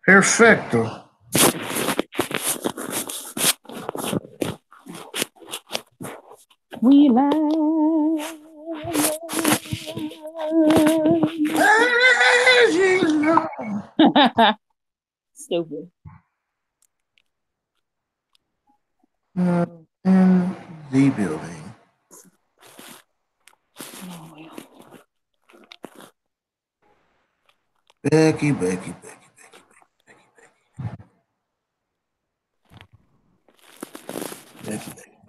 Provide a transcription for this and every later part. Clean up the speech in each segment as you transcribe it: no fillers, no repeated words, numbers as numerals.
Perfecto. We lie. Stupid. In the building. Oh, well. Becky.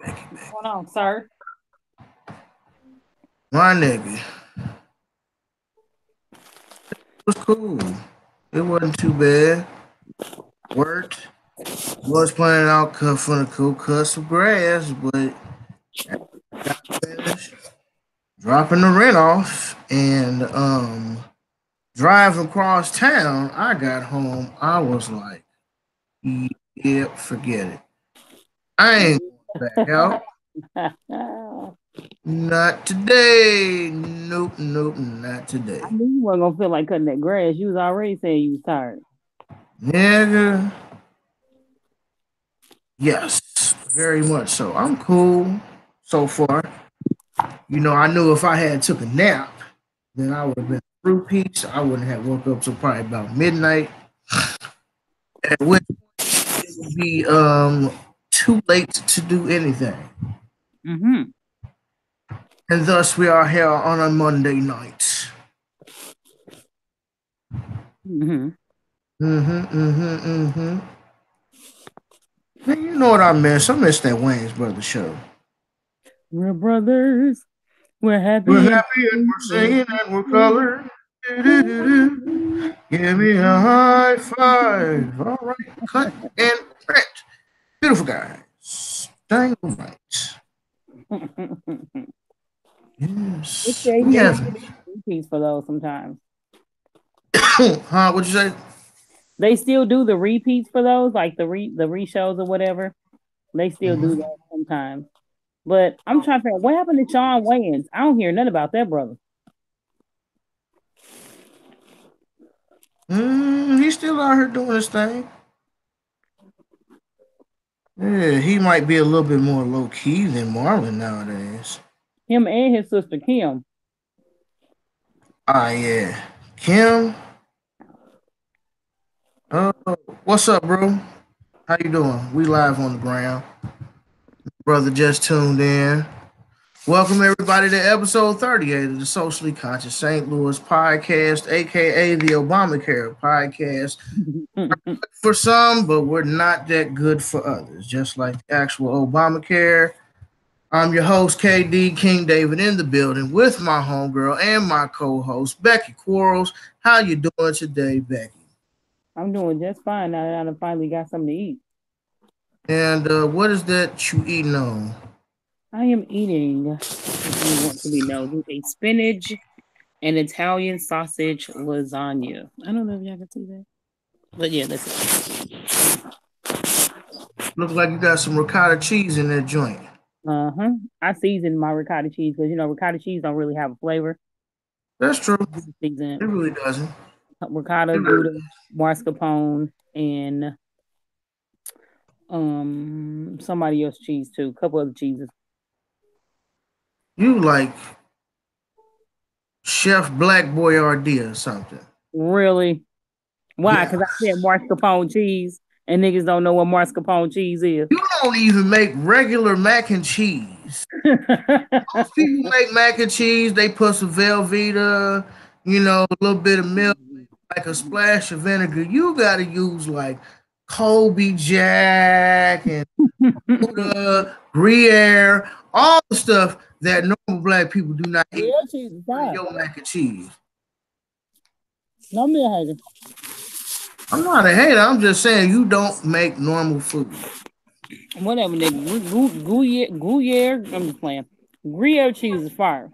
What's going on, sir? My nigga. It was cool. It wasn't too bad. Worked. Was planning out cut some grass, but got finished dropping the rent off and driving across town. I got home. I was like, yeah, forget it. I ain't going back out. Not today. Nope, not today. I knew you weren't gonna feel like cutting that grass. You was already saying you was tired. Nigga. Yes, very much so. I'm cool so far. You know, I knew if I had took a nap, then I would have been through peace. I wouldn't have woke up till probably about midnight. At which point it would be too late to do anything. Mm-hmm. And thus we are here on a Monday night. Mm-hmm. Man, you know what I miss? I miss that Wayne's Brothers show. We're brothers. We're happy. We're happy and we're singing and we're colored. Give me a high five. All right. Cut and print. Beautiful guys. Dang right. Yes. Yeah. Repeats for those sometimes. Huh? What'd you say? They still do the repeats for those, like the re-shows or whatever. They still do that sometimes. But I'm trying to figure out what happened to Shawn Wayans. I don't hear nothing about that brother. He's still out here doing his thing. Yeah, he might be a little bit more low key than Marlon nowadays. Him and his sister Kim. Yeah, Kim. What's up, bro? How you doing? We live on the ground. Brother just tuned in. Welcome everybody to episode 38 of the Socially Conscious St. Louis podcast, aka the Obamacare of Podcasts. For some, but we're not that good for others, just like the actual Obamacare. I'm your host, KD King David, in the building with my homegirl and my co-host, Becky Quarles. How you doing today, Becky? I'm doing just fine now that I finally got something to eat. And what is that you eating on? I am eating, if you want to be known, a spinach and Italian sausage lasagna. I don't know if y'all can see that. But yeah, that's it. Looks like you got some ricotta cheese in that joint. I season my ricotta cheese because ricotta cheese don't really have a flavor. That's true. It really doesn't. Ricotta, Gouda, mascarpone, and somebody else's cheese too. A couple other cheeses. You like Chef Black Boyardee or something? Really? Why? Because I said mascarpone cheese, and niggas don't know what mascarpone cheese is. You don't even make regular mac and cheese. Most people make mac and cheese. They put some Velveeta, a little bit of milk, like a splash of vinegar. You got to use like Colby Jack and Gruyere, all the stuff that normal black people do not eat. Your mac and cheese. No, me a hater. I'm not a hater. I'm just saying you don't make normal food. Whatever, nigga. Gruyere. I'm just playing. Gruyere cheese is fire.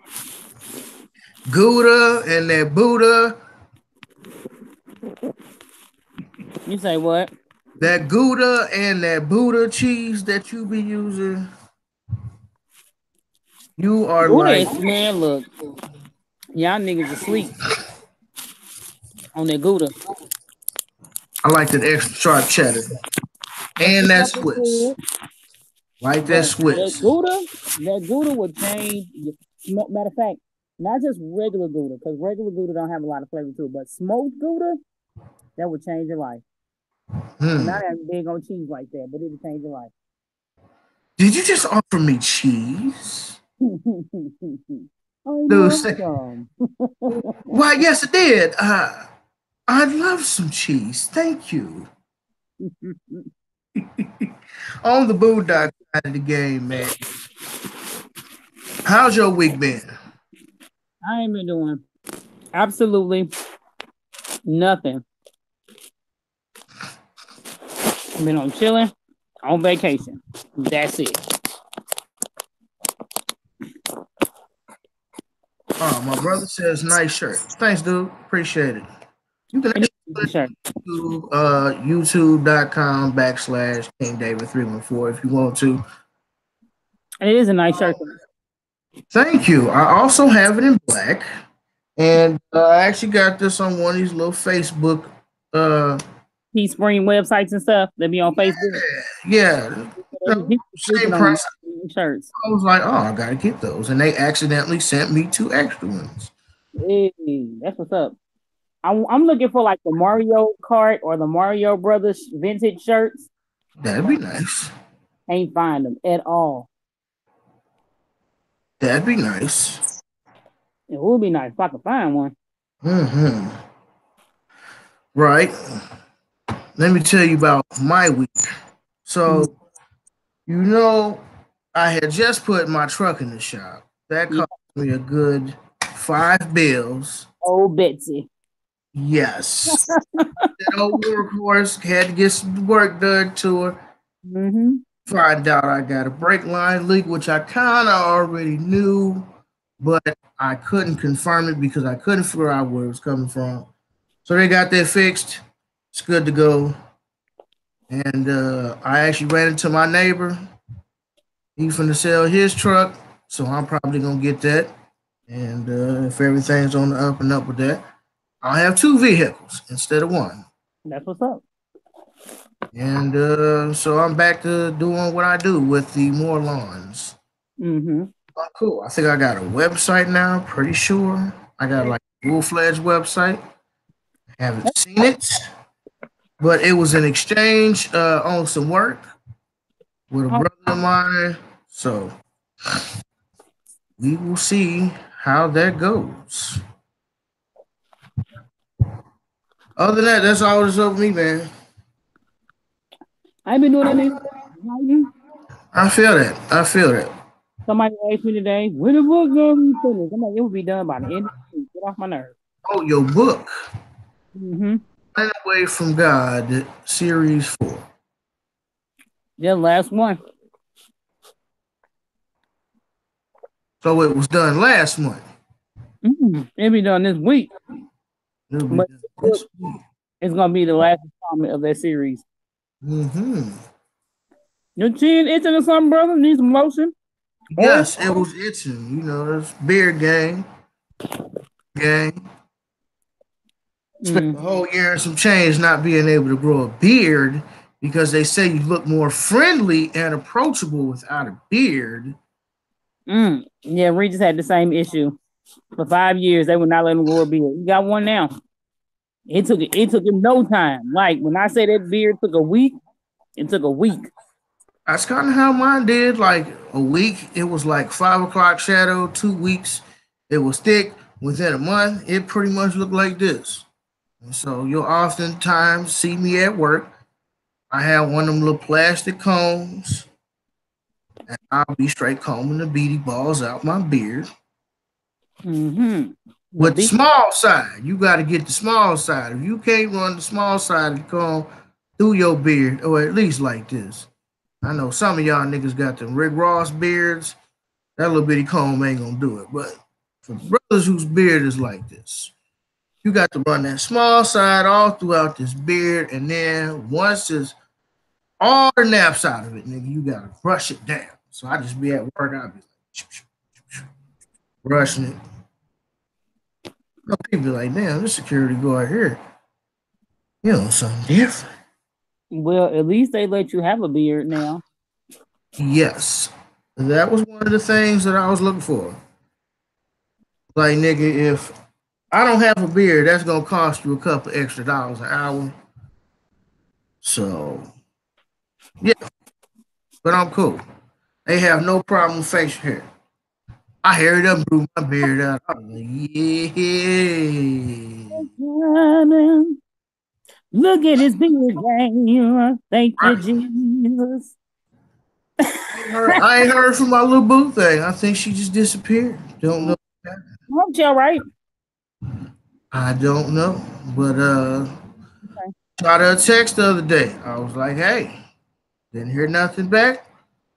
Gouda and that Buddha. You say what? That Gouda and that Buddha cheese that you be using. You are Gouda man, look. Y'all niggas asleep on that Gouda. I like that extra sharp cheddar. And that Swiss. Like that Swiss. That Gouda would change. Matter of fact, not just regular Gouda, because regular Gouda don't have a lot of flavor to it, but smoked Gouda, that would change your life. Not as big on cheese like that, but it would change your life. Did you just offer me cheese? Why, yes, I did. I'd love some cheese. Thank you. On the Boondock side of the game, man. How's your week been? I ain't been doing absolutely nothing. I've been on chilling, on vacation. That's it. Oh, my brother says nice shirt. Thanks, dude. Appreciate it. You can actually to youtube.com/KingDavid314 if you want to. And it is a nice shirt. Thank you. I also have it in black. And I actually got this on one of these little Facebook Teespring websites and stuff that be on Facebook. Yeah. Same price. Shirts. I was like, oh, I gotta get those. And they accidentally sent me 2 extra ones. Hey, that's what's up. I'm looking for like the Mario Kart or the Mario Brothers vintage shirts. That'd be nice. Ain't find them at all. That'd be nice. It would be nice if I could find one. Mm-hmm. Right. Let me tell you about my week. So, I had just put my truck in the shop. That cost me a good $5. Oh, Betsy. Yes. That old workhorse had to get some work done to her. Mm-hmm. Find out I got a brake line leak, which I kind of already knew, but I couldn't confirm it because I couldn't figure out where it was coming from. So they got that fixed. It's good to go. And I actually ran into my neighbor. He's going to sell his truck, so I'm probably going to get that. And if everything's on the up and up with that, I'll have 2 vehicles instead of 1. That's what's up. And so I'm back to doing what I do with the more lawns. Mm-hmm. Oh, cool. I think I got a website now, pretty sure. I got like a full-fledged website. I haven't seen it, but it was an exchange on some work with a brother of mine. So we will see how that goes. Other than that, that's all that's up with me, man. I've been doing that. I feel that. Somebody asked me today, when the book gonna be finished? I'm like, it will be done by the end of the week. Get off my nerves. Oh, your book. Mm-hmm. Running Away from God, Series 4. Yeah, last one. So it was done last month. It'll be done this week. But it's gonna be the last installment of that series. Mm-hmm. Your chin itching or something, brother? Need some lotion? Yes, it was itching. That's beard gang. Spent the whole year and some change not being able to grow a beard because they say you look more friendly and approachable without a beard. Yeah, Regis had the same issue. For 5 years, they would not let him grow a beard. He got one now. It took him no time. Like when I say that beard took a week, it took a week. That's kind of how mine did. Like a week, it was like 5 o'clock shadow. 2 weeks, it was thick. Within a month, it pretty much looked like this. And so you'll oftentimes see me at work. I have one of them little plastic combs. And I'll be straight combing the beady balls out my beard. Mm-hmm. With the small side, you got to get the small side. If you can't run the small side of the comb through your beard, or at least like this. I know some of y'all niggas got them Rick Ross beards. That little bitty comb ain't gonna do it. But for brothers whose beard is like this, you got to run that small side all throughout this beard, and then once it's all the naps out of it, nigga, you gotta brush it down. So I just be at work, I'll be like brushing it. People be like, damn, this security guard here. something different. Well, at least they let you have a beard now. Yes. That was one of the things that I was looking for. Like, nigga, if I don't have a beard, that's going to cost you a couple extra dollars an hour. So, yeah. But I'm cool. They have no problem with facial hair. I haired up, grew my beard out. I'm like, yeah. Look at his beard game. Thank you, Jesus. I ain't heard from my little boo thing. I think she just disappeared. Don't know. Hope you all right. I don't know. But shot her a text the other day. I was like, hey, didn't hear nothing back.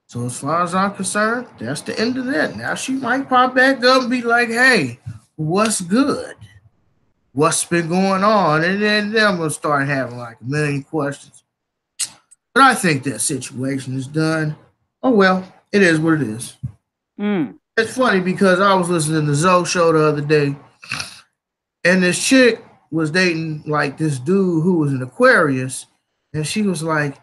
So as far as I'm concerned, that's the end of that. Now she might pop back up and be like, hey, what's good? What's been going on? And then I'm going to start having like a million questions. But I think that situation is done. Oh, well, it is what it is. It's funny because I was listening to the Zoe show the other day, and this chick was dating like this dude who was an Aquarius, and she was like,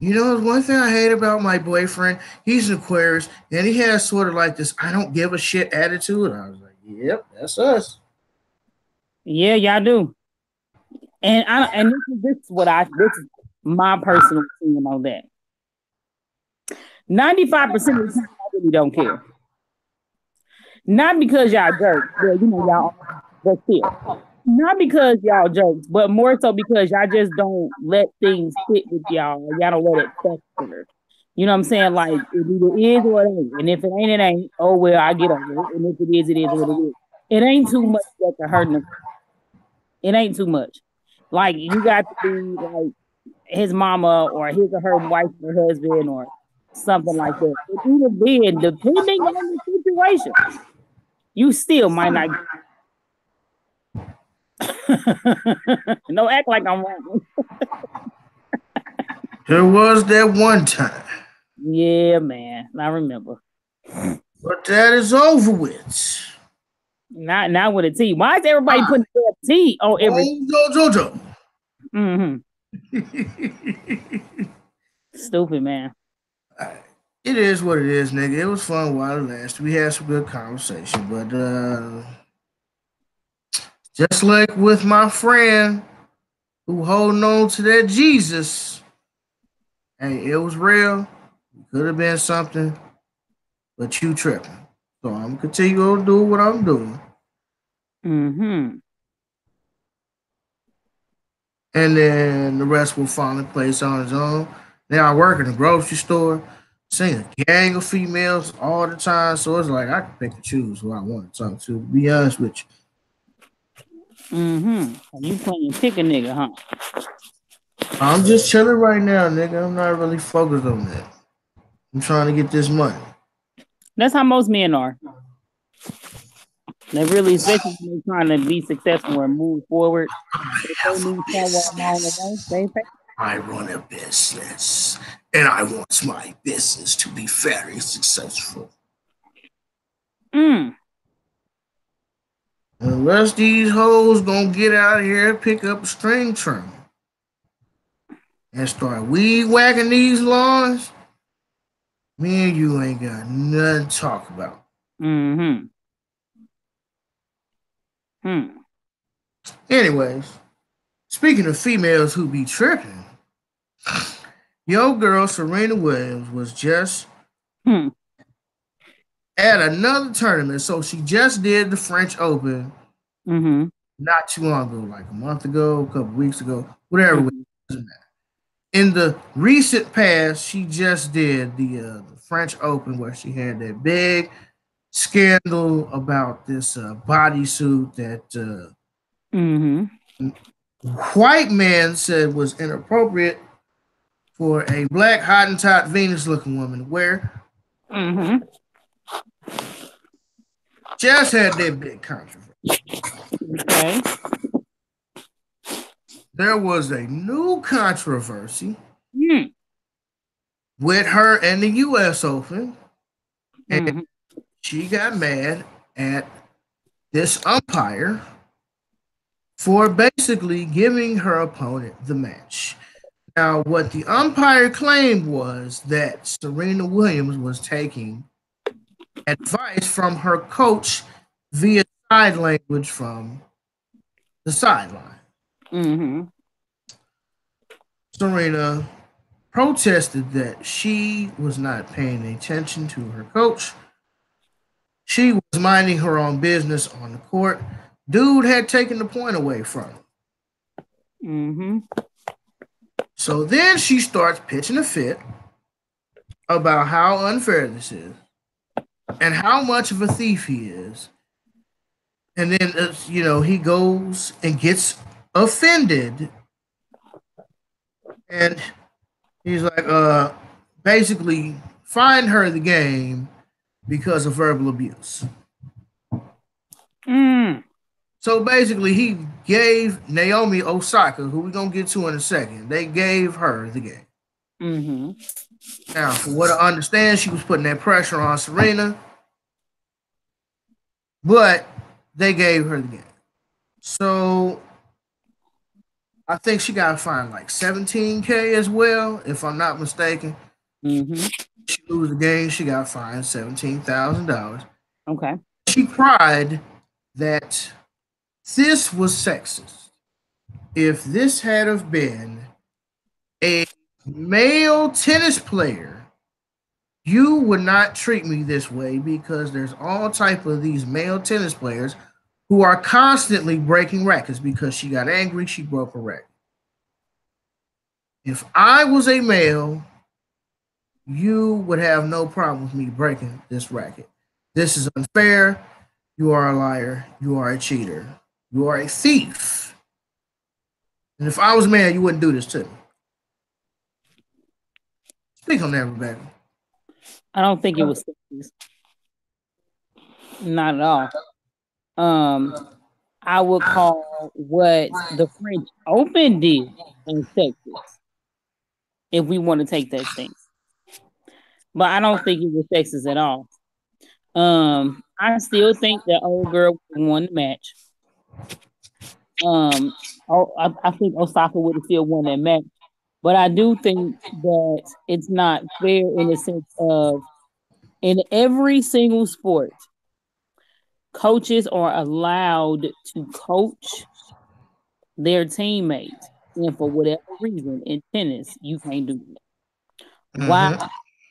one thing I hate about my boyfriend, he's an Aquarius, and he has sort of like this I don't give a shit attitude. I was like, yep, that's us. Yeah, y'all do. And this is my personal opinion on that. 95% of the time, I really don't care. Not because y'all jerks, but y'all, but still. Not because y'all jokes, but more so because y'all just don't let things sit with y'all. Y'all don't let it fester. You know what I'm saying? Like, it either is or it ain't. And if it ain't, it ain't. Oh, well, I get over it. And if it is what it is. It ain't too much that can hurt him. It ain't too much. Like, you got to be like his mama or his or her wife or husband or something like that. But even then, depending on the situation, you still might not. Don't act like I'm wrong. There was that one time. Yeah, man. I remember. But that is over with. Not with a T. Why is everybody putting a T on everything? Jojo. Stupid, man. It is what it is, nigga. It was fun while it lasted. We had some good conversation, but just like with my friend who holding on to that Jesus, hey, it was real. It could have been something, but you tripping. So I'm gonna continue to do what I'm doing. And then the rest will fall in place on its own. Now I work in a grocery store, seeing a gang of females all the time, so it's like I can pick and choose who I want to talk to be honest with you. You playing pick a nigga, huh? I'm just chilling right now, nigga. I'm not really focused on that. I'm trying to get this money. That's how most men are. They really, especially when they're trying to be successful and move forward. I run a business, and I want my business to be very successful. Unless these hoes gonna get out of here, pick up a string trimmer, and start weed whacking these lawns, me and you ain't got nothing to talk about. Anyways, speaking of females who be tripping, your girl Serena Williams was just at another tournament. So she just did the French Open not too long ago, like a month ago, a couple weeks ago, whatever. In the recent past, she just did the French Open where she had that big scandal about this bodysuit that white man said was inappropriate for a black Hottentot Venus looking woman to wear. Just had that big controversy. Okay. There was a new controversy with her and the U.S. Open, and she got mad at this umpire for basically giving her opponent the match. Now, what the umpire claimed was that Serena Williams was taking advice from her coach via side language from the sideline. Mm-hmm. Serena protested that she was not paying attention to her coach. She was minding her own business on the court. Dude had taken the point away from her. Mm-hmm. So then she starts pitching a fit about how unfair this is and how much of a thief he is. And then, he goes and gets offended. And he's like, basically, find her the game because of verbal abuse. So basically, he gave Naomi Osaka, who we're going to get to in a second, they gave her the game. Mm-hmm. Now, for what I understand, she was putting that pressure on Serena, but they gave her the game. So I think she got fined like $17,000 as well, if I'm not mistaken. Mm-hmm. She lose the game, she got fined $17,000. Okay. She cried that this was sexist. If this had have been a male tennis player, you would not treat me this way because there's all type of these male tennis players who are constantly breaking records because she got angry, she broke a record. If I was a male, you would have no problem with me breaking this record. This is unfair. You are a liar. You are a cheater. You are a thief. And if I was a man, you wouldn't do this to me. Speak on that, Rebecca. I don't think it was sexist. Not at all. I would call what the French Open did sexist, if we want to take that stance. But I don't think it was sexist at all. I still think that old girl won the match. I think Osaka would have still won that match. But I do think that it's not fair in the sense of, in every single sport, coaches are allowed to coach their teammates. And for whatever reason, in tennis, you can't do that. Mm-hmm. Why? I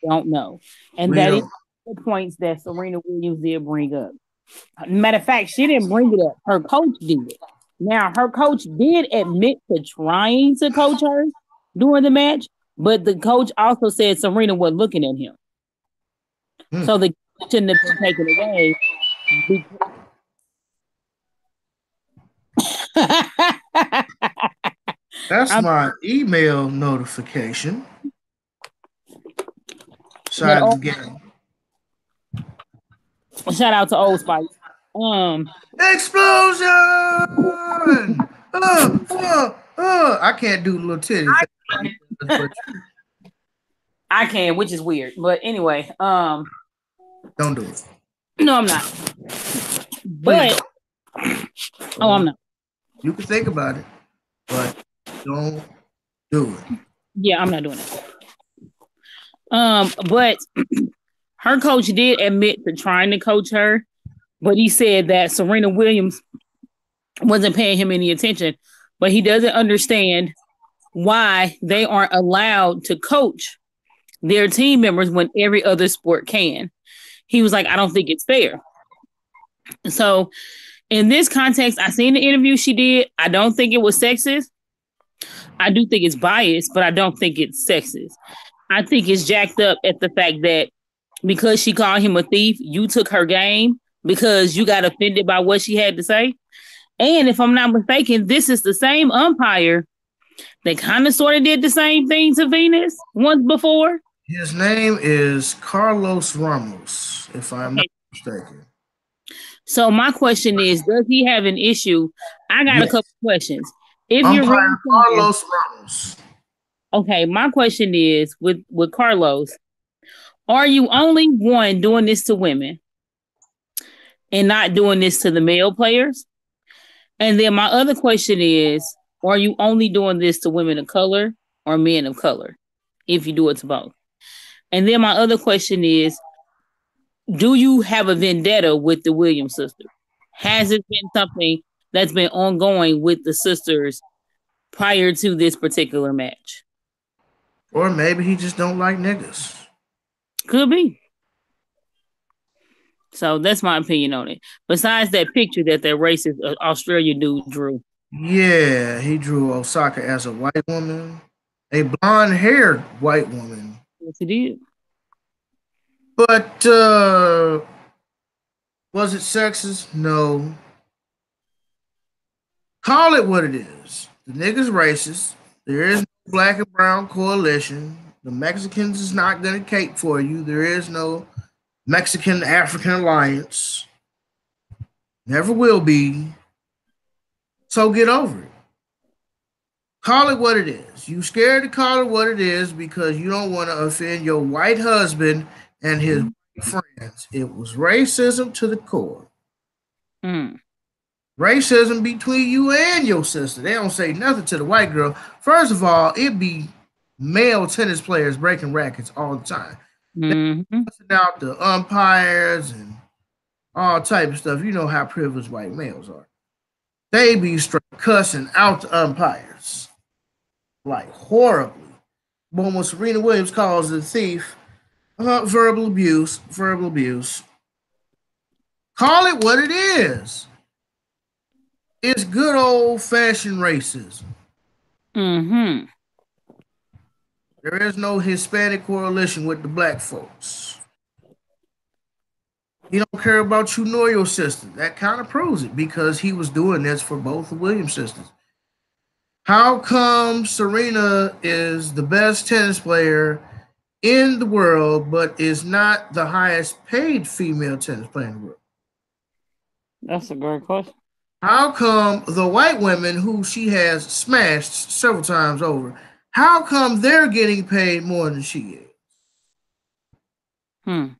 don't know. And that is the points that Serena Williams did bring up. Matter of fact, she didn't bring it up. Her coach did. Now, her coach did admit to trying to coach her during the match, but the coach also said Serena wasn't looking at him. So the shouldn't have been taken away. That's my email notification. Side of the game. Shout out to Old Spice. Explosion! I can't do little titties. I can, which is weird. But anyway, don't do it. No, I'm not. But I'm not. You can think about it, but don't do it. Yeah, I'm not doing it. But her coach did admit to trying to coach her, but he said that Serena Williams wasn't paying him any attention, but he doesn't understand why they aren't allowed to coach their team members when every other sport can. He was like, I don't think it's fair. So in this context, I seen the interview she did. I don't think it was sexist. I do think it's biased, but I don't think it's sexist. I think it's jacked up at the fact that because she called him a thief, you took her game because you got offended by what she had to say. And if I'm not mistaken, this is the same umpire that kind of sort of did the same thing to Venus once before. His name is Carlos Ramos, if I'm not mistaken. So my question is, does he have an issue? I got a couple questions. If you're really Carlos Ramos. Okay, my question is with Carlos, are you only one doing this to women and not doing this to the male players? And then my other question is, are you only doing this to women of color or men of color? If you do it to both. And then my other question is, do you have a vendetta with the Williams sisters? Has it been something that's been ongoing with the sisters prior to this particular match? Or maybe he just don't like niggas. Could be. So that's my opinion on it. Besides that picture that racist Australian dude drew. Yeah, he drew Osaka as a white woman, a blonde-haired white woman. Yes, he did. But was it sexist? No. Call it what it is. The nigga's racist. There is no black and brown coalition. The Mexicans is not going to cape for you. There is no Mexican African alliance. Never will be. So get over it. Call it what it is. You scared to call it what it is because you don't want to offend your white husband and his friends. It was racism to the core. Racism between you and your sister. They don't say nothing to the white girl. First of all, it be male tennis players breaking rackets all the time. Out the umpires and all type of stuff. You know how privileged white males are. They be straight cussing out the umpires. Like horribly. But when Serena Williams calls the thief, verbal abuse. Call it what it is. It's good old fashioned racism. There is no Hispanic coalition with the black folks. He don't care about you nor your sister. That kind of proves it because he was doing this for both the Williams sisters. How come Serena is the best tennis player in the world, but is not the highest paid female tennis player in the world? That's a great question. How come the white women who she has smashed several times over, how come they're getting paid more than she is?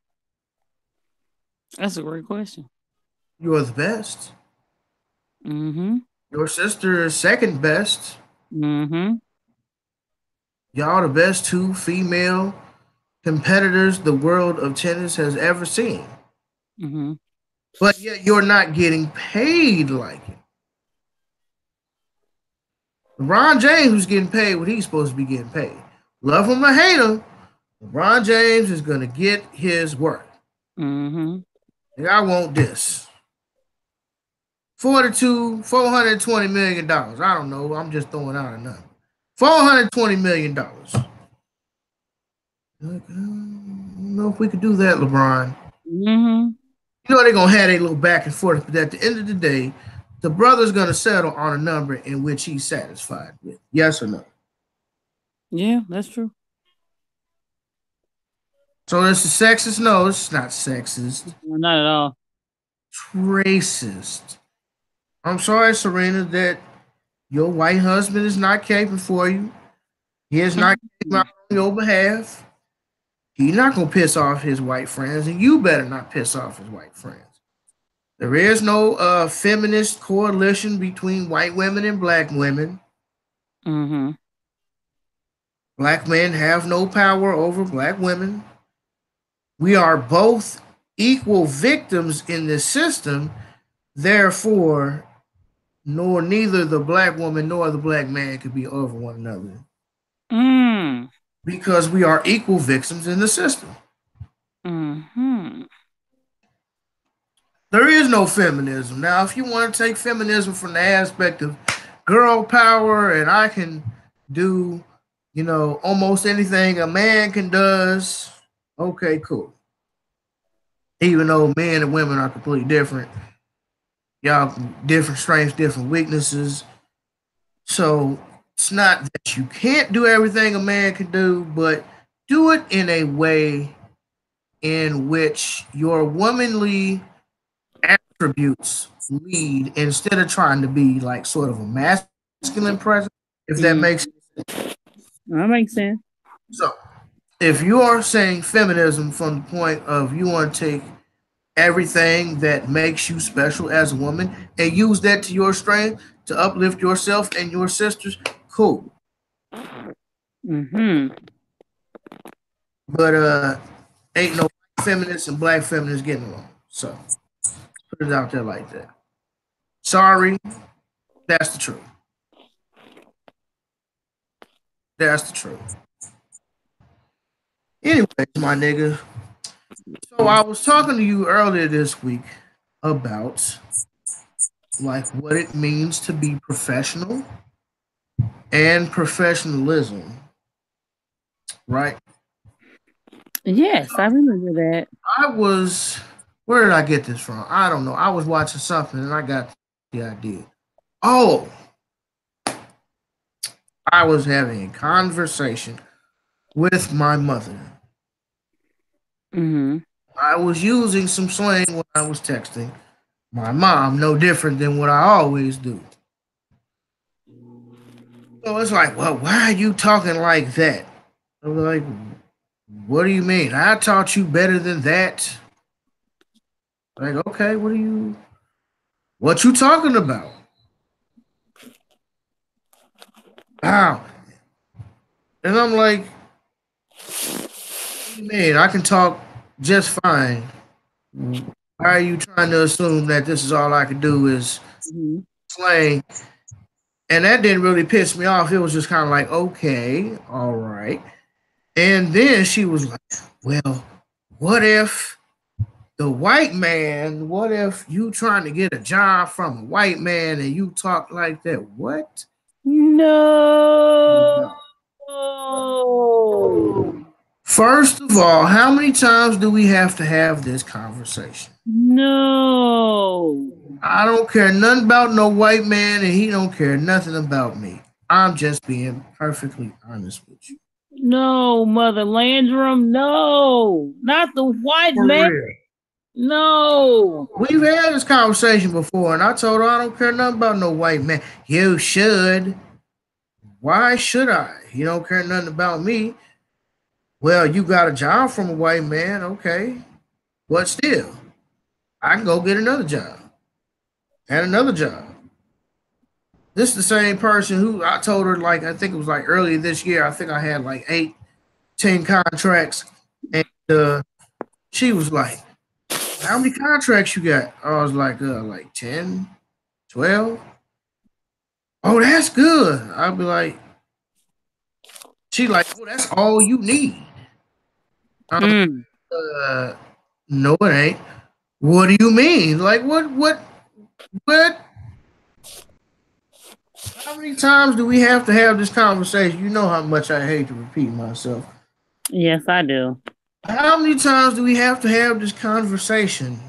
That's a great question. You're the best. Your sister is second best. Y'all the best two female competitors the world of tennis has ever seen. But yet you're not getting paid like it. LeBron James was getting paid what he's supposed to be getting paid. Love him or hate him, LeBron James is going to get his work. Like, I want this. $420 million. I don't know. I'm just throwing out a number. $420 million. I don't know if we could do that, LeBron. You know they're going to have a little back and forth, but at the end of the day, the brother's going to settle on a number in which he's satisfied with. Yes or no? Yeah, that's true. So this is sexist? No, it's not sexist. Not at all. It's racist. I'm sorry, Serena, that your white husband is not caping for you. He is not caping out on your behalf. He's not going to piss off his white friends, and you better not piss off his white friends. There is no feminist coalition between white women and black women. Black men have no power over black women. We are both equal victims in this system. Therefore, neither the black woman nor the black man could be over one another. Because we are equal victims in the system. There is no feminism. Now, if you want to take feminism from the aspect of girl power and I can do, almost anything a man can does, okay, cool. Even though men and women are completely different. Y'all different strengths, different weaknesses. So it's not that you can't do everything a man can do, but do it in a way in which your womanly attributes lead instead of trying to be like sort of a masculine presence, if that makes sense. That makes sense. So if you are saying feminism from the point of you want to take everything that makes you special as a woman and use that to your strength to uplift yourself and your sisters, cool. Mm-hmm. But ain't no feminists and black feminists getting along. So put it out there like that. Sorry, that's the truth. That's the truth. Anyways, my nigga. So I was talking to you earlier this week about like what it means to be professional and professionalism, right? Yes, I remember that. I was, where did I get this from? I don't know. I was watching something and I got the idea. Oh, I was having a conversation with my mother. Mm-hmm. I was using some slang when I was texting my mom, no different than what I always do. So it's like, well, why are you talking like that? I was like, what do you mean? I taught you better than that. Like, okay, what you talking about? Wow. And I'm like, man, I can talk just fine. Why are you trying to assume that this is all I can do is Mm-hmm. slang? And that didn't really piss me off. It was just kind of like, okay, all right. And then she was like, well, what if what if you trying to get a job from a white man and you talk like that? What? No. First of all, how many times do we have to have this conversation? No. I don't care nothing about no white man and he don't care nothing about me. I'm just being perfectly honest with you. No, Mother Landrum. No. Not the white For man. real. No. We've had this conversation before and I told her I don't care nothing about no white man. You should. Why should I? You don't care nothing about me. Well, you got a job from a white man, okay. But still, I can go get another job and another job. This is the same person who I told her, like, I think it was like earlier this year. I think I had like 8, 10 contracts. And she was like, how many contracts you got? I was like 10, 12. Oh, that's good. I'd be like, she like, oh, that's all you need. Mm. Uh, no, it ain't. What do you mean? Like, what? How many times do we have to have this conversation? You know how much I hate to repeat myself. Yes, I do. How many times do we have to have this conversation?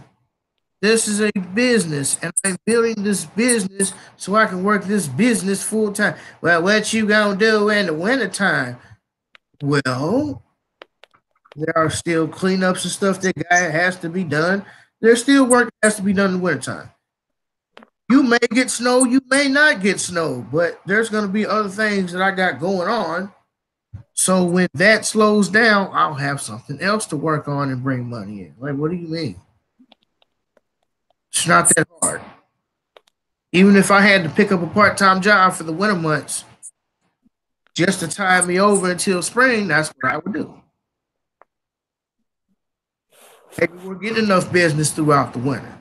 This is a business, and I'm building this business so I can work this business full time. Well, what you gonna do in the wintertime? Well, there are still cleanups and stuff that has to be done. There's still work that has to be done in the wintertime. You may get snow, you may not get snow, but there's going to be other things that I got going on. So when that slows down, I'll have something else to work on and bring money in. Like, what do you mean? It's not that hard. Even if I had to pick up a part-time job for the winter months just to tide me over until spring, that's what I would do. Maybe we're getting enough business throughout the winter.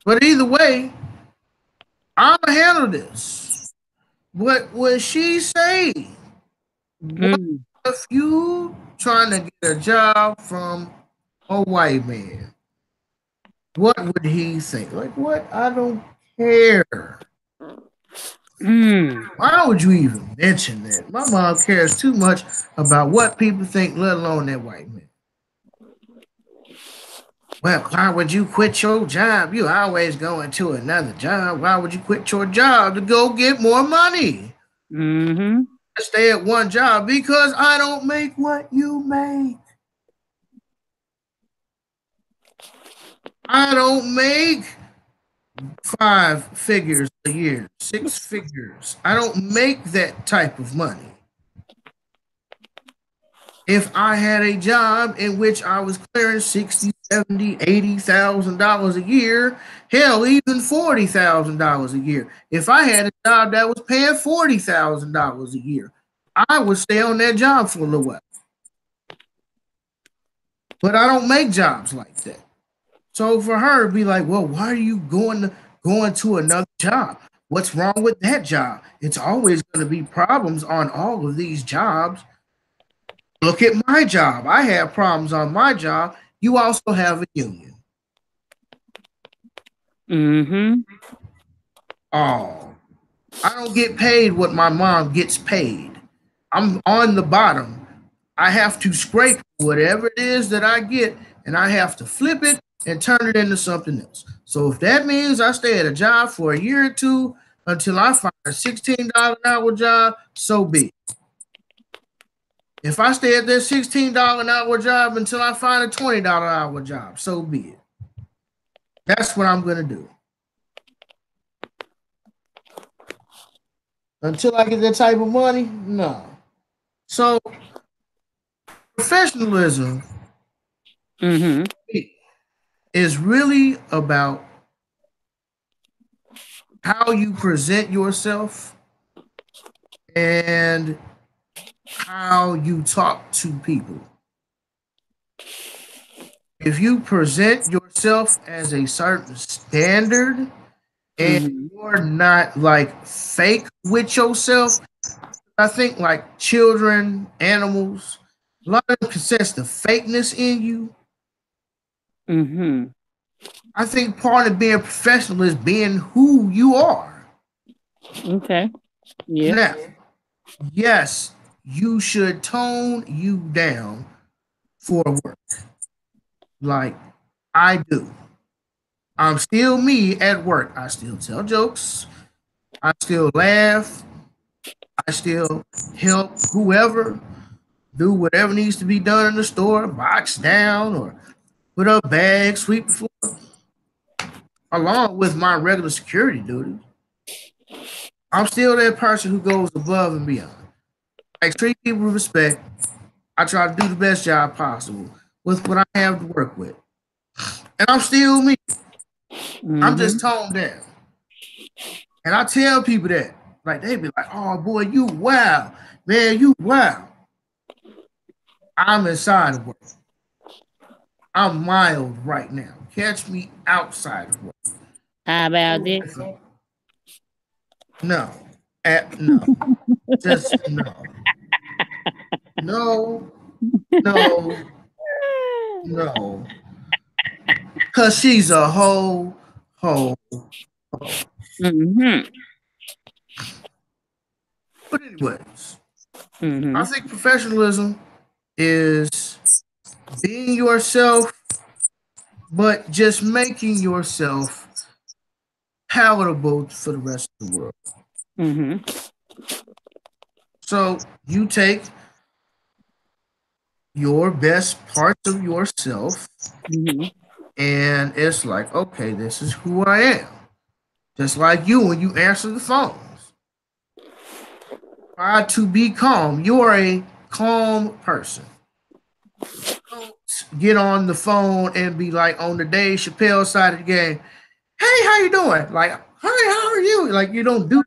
But either way, I'm going to handle this. What would she say? What if you trying to get a job from a white man? What would he think? Like, what? I don't care. Why would you even mention that? My mom cares too much about what people think, let alone that white man. Well, why would you quit your job? You always going to another job. Why would you quit your job to go get more money? Mm-hmm. Stay at one job because I don't make what you make. I don't make 5 figures a year, 6 figures. I don't make that type of money. If I had a job in which I was clearing 60, 70, $80,000 a year, hell, even $40,000 a year. If I had a job that was paying $40,000 a year, I would stay on that job for a little while. But I don't make jobs like that. So for her to be like, well, why are you going to another job? What's wrong with that job? It's always going to be problems on all of these jobs. Look at my job. I have problems on my job. You also have a union. Mm-hmm. Oh, I don't get paid what my mom gets paid. I'm on the bottom. I have to scrape whatever it is that I get, and I have to flip it and turn it into something else. So if that means I stay at a job for a year or two until I find a $16 an hour job, so be it. If I stay at that $16 an hour job until I find a $20 an hour job, so be it. That's what I'm going to do. Until I get that type of money, no. So, professionalism is really about how you present yourself and how you talk to people. If you present yourself as a certain standard and you're not like fake with yourself, I think like children, animals, a lot of them can sense the fakeness in you. I think part of being professional is being who you are. Okay. Yeah. Now, yes, you should tone you down for work. Like I do. I'm still me at work. I still tell jokes. I still laugh. I still help whoever do whatever needs to be done in the store, box down or put up bags, sweep the floor, along with my regular security duties. I'm still that person who goes above and beyond. I treat people with respect. I try to do the best job possible with what I have to work with. And I'm still me. I'm just toned down. And I tell people that. Like they be like, oh boy, you wow. Man, you wow. I'm inside of work. I'm mild right now. Catch me outside of work. How about this? No. No. Just no. No. No. No. Cause she's a hoe. But anyways, I think professionalism is being yourself, but just making yourself palatable for the rest of the world. So you take your best parts of yourself, and it's like, okay, this is who I am. Just like you when you answer the phones. Try to be calm. You are a calm person. Don't get on the phone and be like on the Dave Chappelle side of the game. Hey, how you doing? Like, hi, how are you? Like, you don't do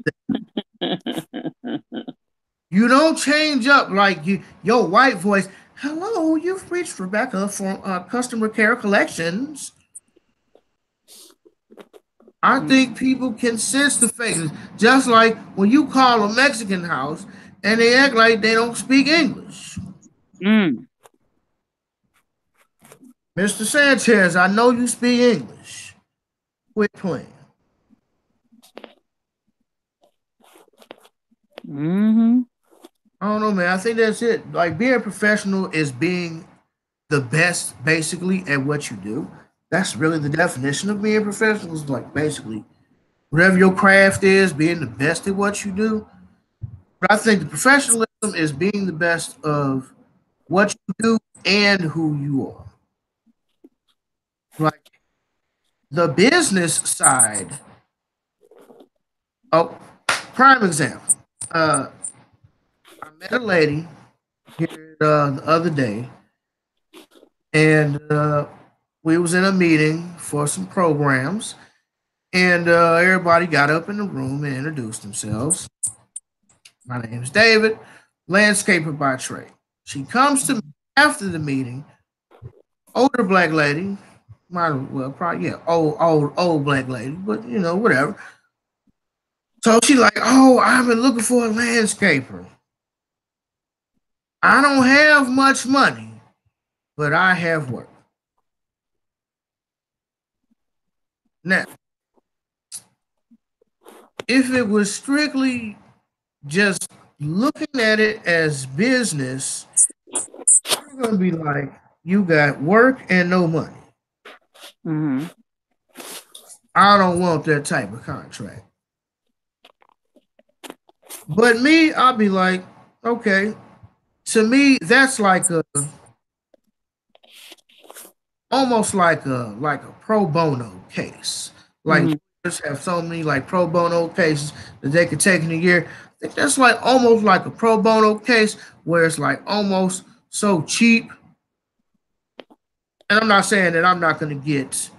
that. You don't change up like your white voice. Hello, you've reached Rebecca from Customer Care Collections. I think people can sense the faces. Just like when you call a Mexican house and they act like they don't speak English. Mr. Sanchez, I know you speak English. Quit playing. I don't know, man. I think that's it. Like being professional is being the best, basically, at what you do. That's really the definition of being professional. Is like basically whatever your craft is, being the best at what you do. But I think the professionalism is being the best of what you do and who you are. Like the business side. Oh, prime example. I met a lady here the other day, and we was in a meeting for some programs, and everybody got up in the room and introduced themselves. My name is David, landscaper by trade. She comes to me after the meeting, older black lady, might well probably yeah, old black lady, but whatever. So she like, oh, I've been looking for a landscaper. I don't have much money, but I have work. Now, if it was strictly just looking at it as business, you're gonna be like, you got work and no money. Mm-hmm. I don't want that type of contract. But me, I'll be like, okay. To me, that's like almost like a pro bono case. Like lawyers have so many like pro bono cases that they could take in a year. I think that's like almost like a pro bono case where it's like almost so cheap. And I'm not saying that I'm not going to get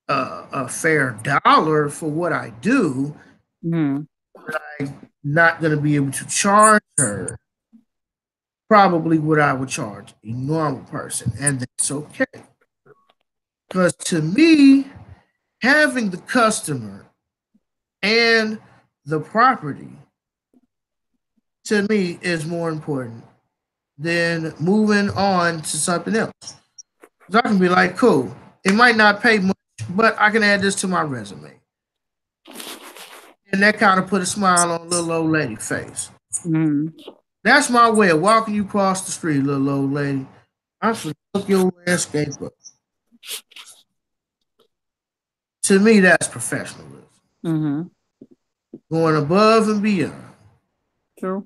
a fair dollar for what I do. But I'm not going to be able to charge her probably what I would charge a normal person, and that's okay. Because to me, having the customer and the property to me is more important than moving on to something else. So I can be like, cool, it might not pay much, but I can add this to my resume. And that kind of put a smile on a little old lady's face. That's my way of walking you across the street, little old lady. I'm going to look your landscape up. To me, that's professionalism. Going above and beyond. True.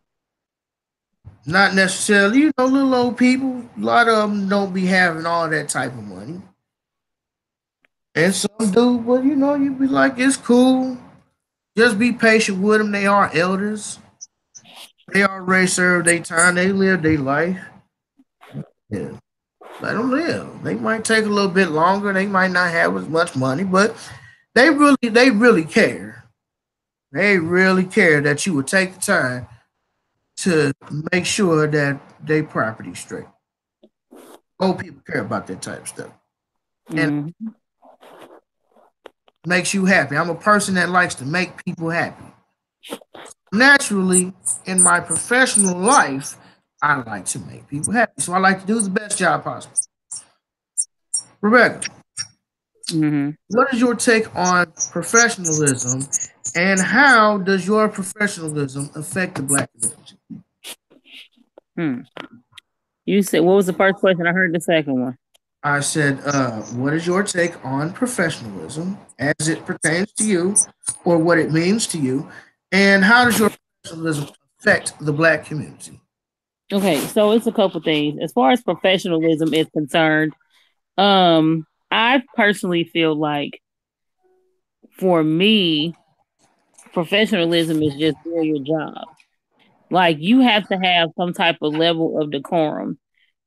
Not necessarily, little old people. A lot of them don't be having all that type of money. And some do, but you'd be like, it's cool. Just be patient with them. They are elders. They already served their time. They live their life. Yeah. Let them live. They might take a little bit longer. They might not have as much money, but they really care. They really care that you would take the time to make sure that their property's straight. Old people care about that type of stuff. And makes you happy. I'm a person that likes to make people happy. Naturally, in my professional life, I like to make people happy. So I like to do the best job possible. Rebecca, what is your take on professionalism, and how does your professionalism affect the Black community? You said, what was the first question? I heard the second one. I said, what is your take on professionalism as it pertains to you, or what it means to you, and how does your professionalism affect the Black community? Okay, so it's a couple things. As far as professionalism is concerned, I personally feel like for me, professionalism is just doing your job. Like you have to have some type of level of decorum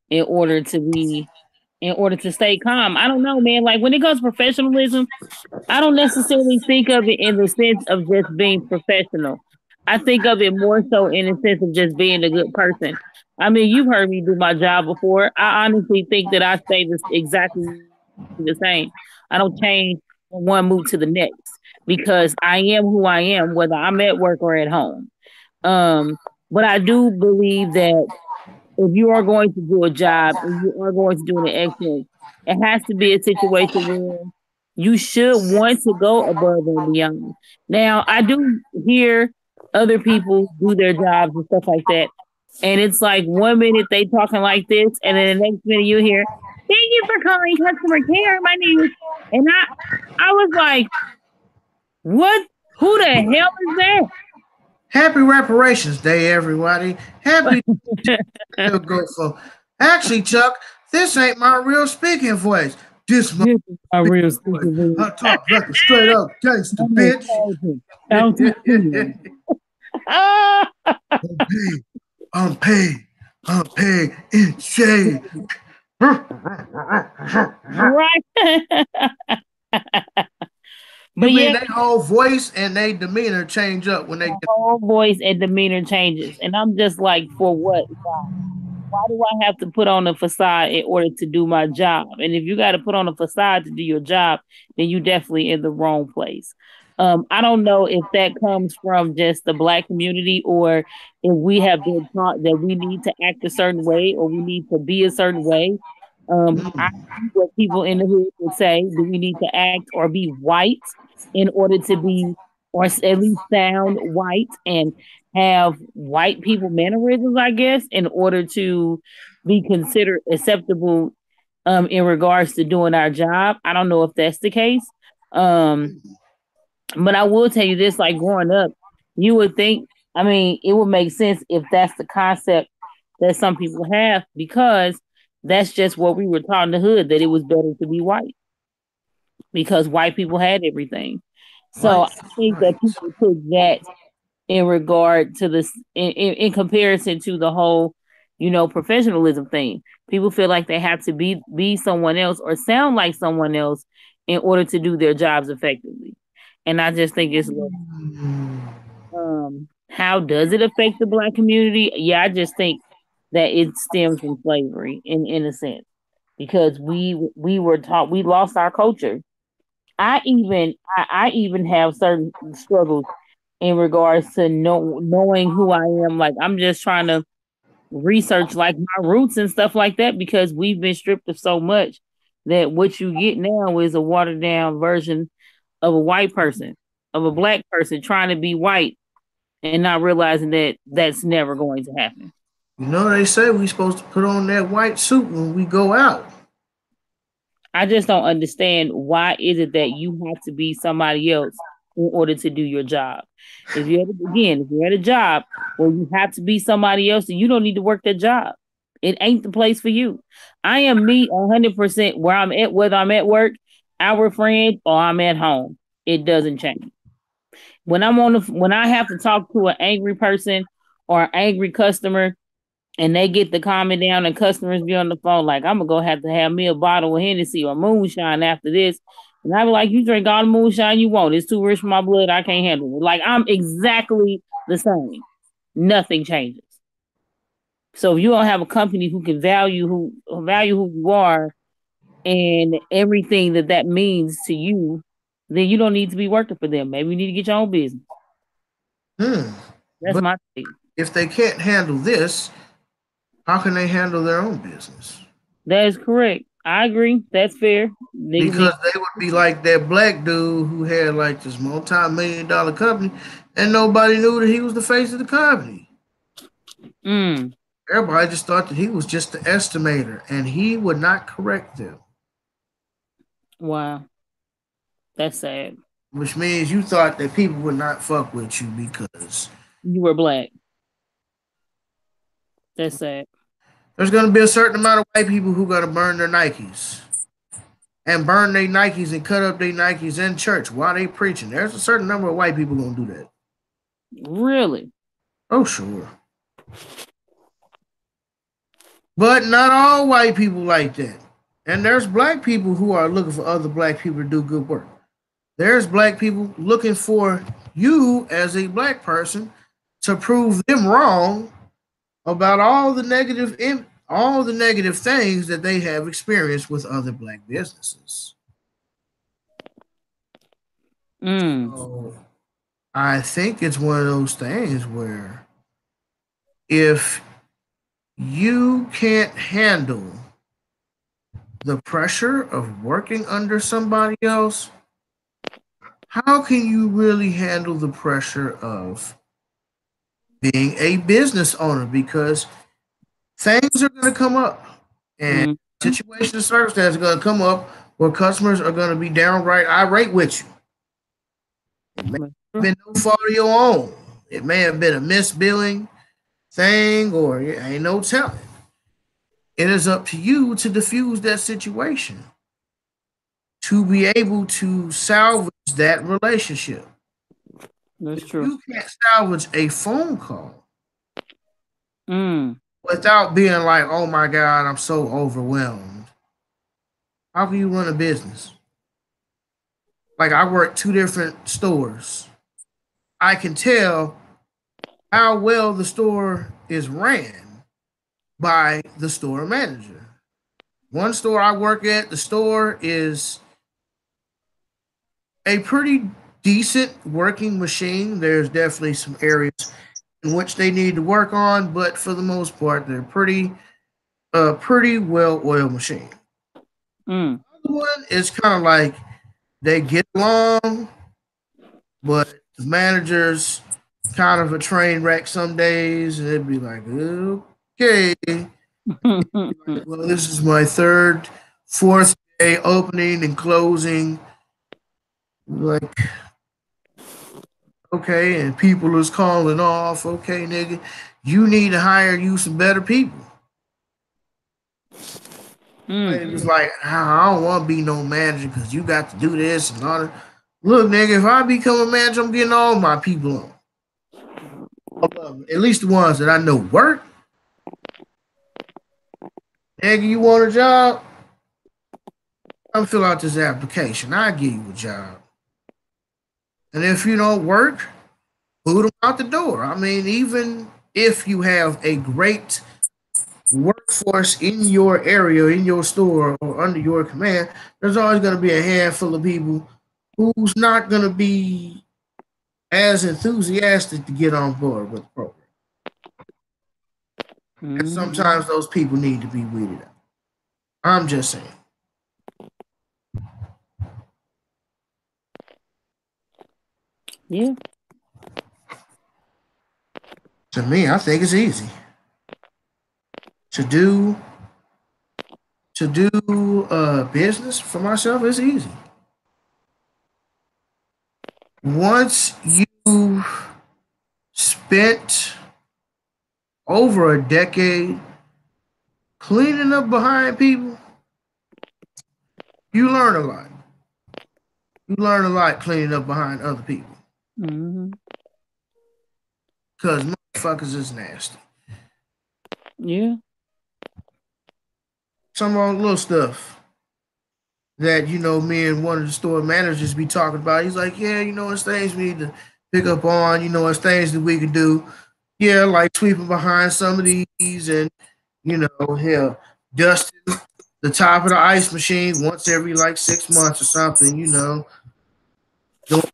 in order to stay calm. I don't know, man. Like when it comes to professionalism, I don't necessarily think of it in the sense of just being professional. I think of it more so in the sense of just being a good person. I mean, you've heard me do my job before. I honestly think that I stay exactly the same. I don't change from one move to the next because I am who I am, whether I'm at work or at home. But I do believe that if you are going to do a job and you are going to do an excellence, it has to be a situation where you should want to go above and beyond. Now, I do hear other people do their jobs and stuff like that. And it's like 1 minute they talking like this, and then the next minute you hear, "Thank you for calling customer care. My name is," and I was like, "What? Who the hell is that?" Happy Reparations Day, everybody. Happy go for. Actually, Chuck, this ain't my real speaking voice. This my real speaking voice. I talk like a straight up gangster, bitch. I'm paid. Peg and shade. Right. You mean their whole voice and their demeanor change up when they the get whole voice and demeanor changes. And I'm just like, for what? Why do I have to put on a facade in order to do my job? And if you got to put on a facade to do your job, then you definitely in the wrong place. I don't know if that comes from just the Black community or if we have been taught that we need to act a certain way or we need to be a certain way. I see what people in the hood would say: do we need to act or be white in order to be, or at least sound white and have white people mannerisms, I guess, in order to be considered acceptable in regards to doing our job. I don't know if that's the case. But I will tell you this, like growing up, you would think, I mean, it would make sense if that's the concept that some people have, because that's just what we were taught in the hood, that it was better to be white because white people had everything. So I think that people took that in regard to this in comparison to the whole, professionalism thing. People feel like they have to be someone else or sound like someone else in order to do their jobs effectively. And I just think it's how does it affect the Black community? Yeah, I just think that it stems from slavery in a sense, because we were taught, we lost our culture. I even have certain struggles in regards to knowing who I am. Like, I'm just trying to research like my roots and stuff like that, because we've been stripped of so much that what you get now is a watered down version of a white person, of a Black person trying to be white and not realizing that that's never going to happen. They say we supposed to put on that white suit when we go out. I just don't understand, why is it that you have to be somebody else in order to do your job? If you're at a job where you have to be somebody else, then you don't need to work that job. It ain't the place for you. I am me 100% where I'm at, whether I'm at work, our friend, or I'm at home. It doesn't change. When I have to talk to an angry person or an angry customer, and they get the calming down, and customers be on the phone like, I'm gonna have to have me a bottle of Hennessy or moonshine after this. And I be like, you drink all the moonshine you want. It's too rich for my blood. I can't handle it. Like, I'm exactly the same. Nothing changes. So if you don't have a company who can value who you are and everything that means to you, then you don't need to be working for them. Maybe you need to get your own business. That's but my take. If they can't handle this, how can they handle their own business? That is correct. I agree. That's fair. Because they would be like that Black dude who had like this multi-million-dollar company, and nobody knew that he was the face of the company. Everybody just thought that he was just the estimator, and he would not correct them. Wow. That's sad. Which means you thought that people would not fuck with you because you were Black. That's sad. There's going to be a certain amount of white people who got to burn their Nikes. And burn their Nikes and cut up their Nikes in church while they preaching. There's a certain number of white people going to do that. Really? Oh, sure. But not all white people like that. And there's Black people who are looking for other Black people to do good work. There's Black people looking for you as a Black person to prove them wrong about all the negative things that they have experienced with other Black businesses. So I think it's one of those things where if you can't handle the pressure of working under somebody else, how can you really handle the pressure of being a business owner? Because things are going to come up, and situations and circumstances are going to come up where customers are going to be downright irate with you. It may have been no fault of your own. It may have been a misbilling thing, or it ain't no telling. It is up to you to diffuse that situation, to be able to salvage that relationship. That's true. You can't salvage a phone call. without being like, oh my God, I'm so overwhelmed. How can you run a business? Like I work two different stores. I can tell how well the store is ran by the store manager. One store I work at, the store is a pretty decent working machine. There's definitely some areas in which they need to work on, but for the most part, they're pretty well oiled machine. Mm. The other one is kind of like they get along, but the manager's kind of a train wreck some days, and it'd be like, okay, well, this is my third, fourth day opening and closing. Like, okay, and people is calling off. Okay, nigga, you need to hire you some better people. It was like, I don't want to be no manager because you got to do this and all that. Look, nigga, if I become a manager, I'm getting all my people on. At least the ones that I know work. Nigga, you want a job? Come fill out this application. I'll give you a job. And if you don't work, boot them out the door. I mean, even if you have a great workforce in your area, in your store, or under your command, there's always going to be a handful of people who's not going to be as enthusiastic to get on board with the program. And sometimes those people need to be weeded out. I'm just saying. Yeah. To me, I think it's easy to do business for myself. It's easy. Once you spent over a decade cleaning up behind people, you learn a lot. You learn a lot cleaning up behind other people. Because motherfuckers is nasty. Yeah. Some of the little stuff that, me and one of the store managers be talking about. He's like, yeah, it's things we need to pick up on. It's things that we can do. Yeah, like sweeping behind some of these and, hell, dusting the top of the ice machine once every like 6 months or something, doing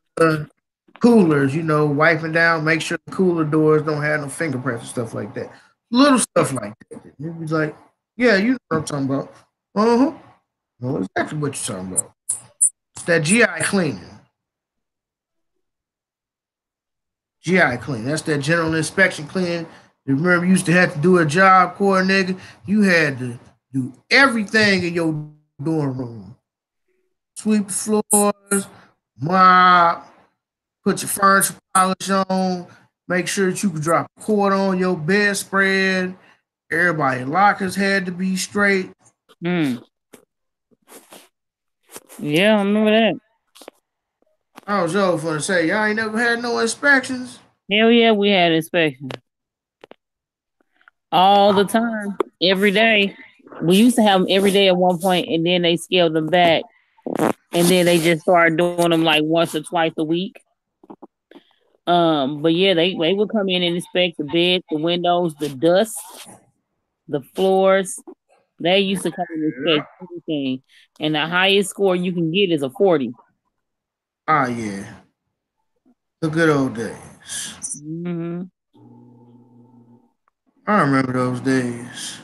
coolers, wiping down, make sure the cooler doors don't have no fingerprints and stuff like that. Little stuff like that. It was like, yeah, you know what I'm talking about. Uh-huh. Know exactly what you're talking about. It's that GI cleaning. GI cleaning. That's that general inspection cleaning. You remember you used to have to do a job core, nigga. You had to do everything in your dorm room. Sweep the floors, mop, put your furniture polish on, make sure that you could drop a cord on your bedspread. Everybody lockers had to be straight. Yeah, I remember that. I was over for to say, y'all ain't never had no inspections. Hell yeah, we had inspections. All the time, every day. We used to have them every day at one point, and then they scaled them back. And then they just started doing them like once or twice a week. But yeah, they would come in and inspect the beds, the windows, the dust, the floors. They used to come and inspect everything. And the highest score you can get is a 40. Ah, yeah. The good old days. I remember those days.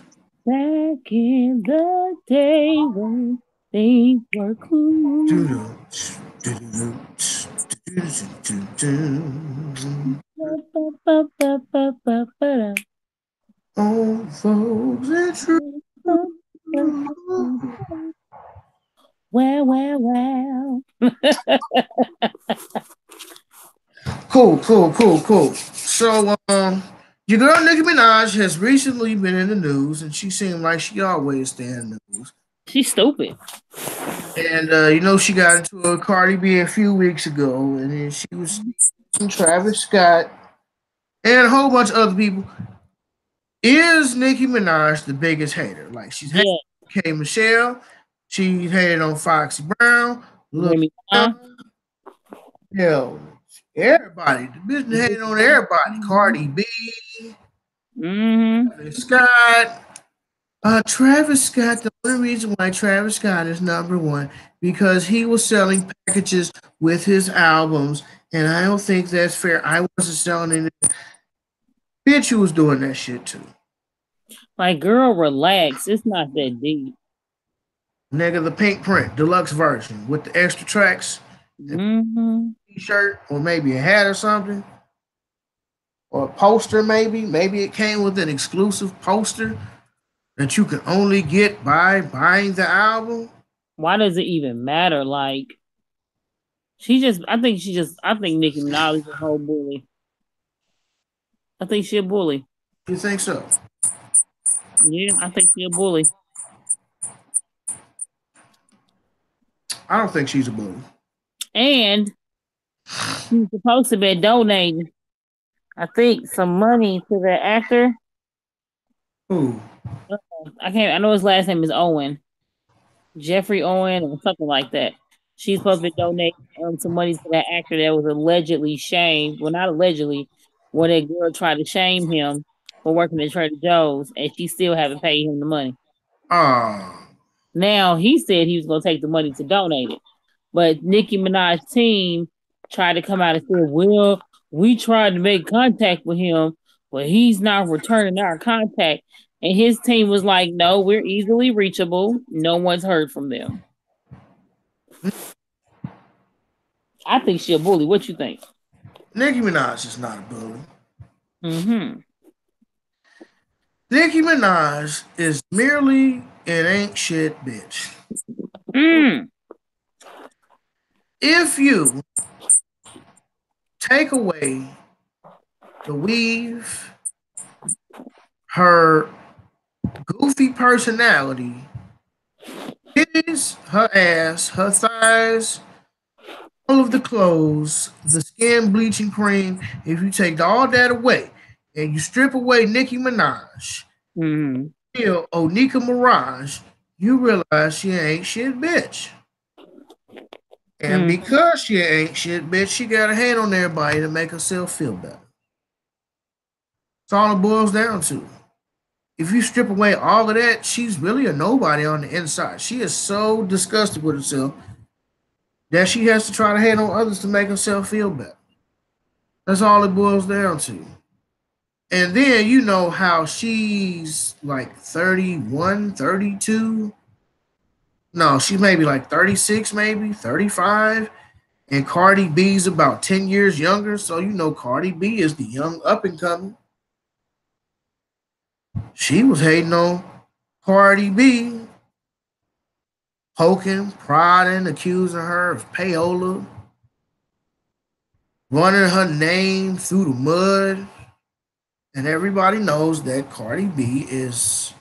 Back in the day when things were cool. Old folks and true. Well. Cool. So, your girl Nicki Minaj has recently been in the news, and she seemed like she always stay in the news. She's stupid. And she got into a Cardi B a few weeks ago, and then she was Travis Scott and a whole bunch of other people. Is Nicki Minaj the biggest hater? Like she's hated Yeah. K. Michelle, she hated on Foxy Brown, Lil Remy Ma. Kim, hell, everybody. The business hating on everybody. Cardi B, Mm-hmm. Travis Scott. Travis Scott, the only reason why Travis Scott is number one, because he was selling packages with his albums, and I don't think that's fair. I wasn't selling it. Bitch, you was doing that shit too. Like, girl, relax. It's not that deep. Nigga, the pink print, deluxe version with the extra tracks, Mm-hmm. t-shirt, or maybe a hat or something, or a poster maybe. Maybe it came with an exclusive poster that you can only get by buying the album. Why does it even matter? Like, I think Nicki Minaj is a whole bully. I think she a bully. You think so? Yeah, I think she a bully. I don't think she's a bully. And she's supposed to be donating, I think, some money to the actor. Who? I know his last name is Owen. Jeffrey Owen or something like that. She's supposed to donate some money to that actor that was allegedly shamed. Well, not allegedly, when that girl tried to shame him for working at Trader Joe's, and she still haven't paid him the money. Ah. Now he said he was going to take the money to donate it, but Nicki Minaj's team tried to come out and say, "Well, we tried to make contact with him, but he's not returning our contact." And his team was like, "No, we're easily reachable. No one's heard from them." I think she a bully. What you think? Nicki Minaj is not a bully. Mm-hmm. Nicki Minaj is merely an ain't shit bitch. Mm. If you take away the weave, her goofy personality, titties, her ass, her thighs, all of the clothes, the skin bleaching cream, if you take all that away and you strip away Nicki Minaj, Mm-hmm. Onika Mirage, you realize she ain't shit bitch. And Mm. because she ain't shit bitch, she got a hand on everybody to make herself feel better. That's all it boils down to. If you strip away all of that, she's really a nobody on the inside. She is so disgusted with herself that she has to try to hate on others to make herself feel better. That's all it boils down to. And then you know how she's like 31, 32. No, she may be like 36, maybe 35. And Cardi B's about 10 years younger. So you know Cardi B is the young up and coming. She was hating on Cardi B, poking, prodding, accusing her of payola, running her name through the mud. And everybody knows that Cardi B is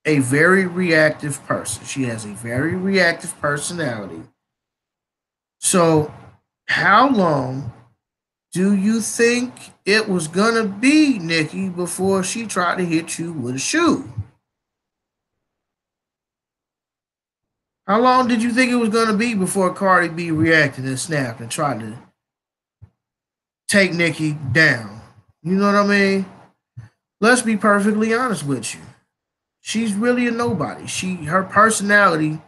a very reactive person. She has a very reactive personality. So, how long do you think it was gonna be, Nikki, before she tried to hit you with a shoe? How long did you think it was gonna be before Cardi B reacted and snapped and tried to take Nikki down? You know what I mean? Let's be perfectly honest with you. She's really a nobody. Her personality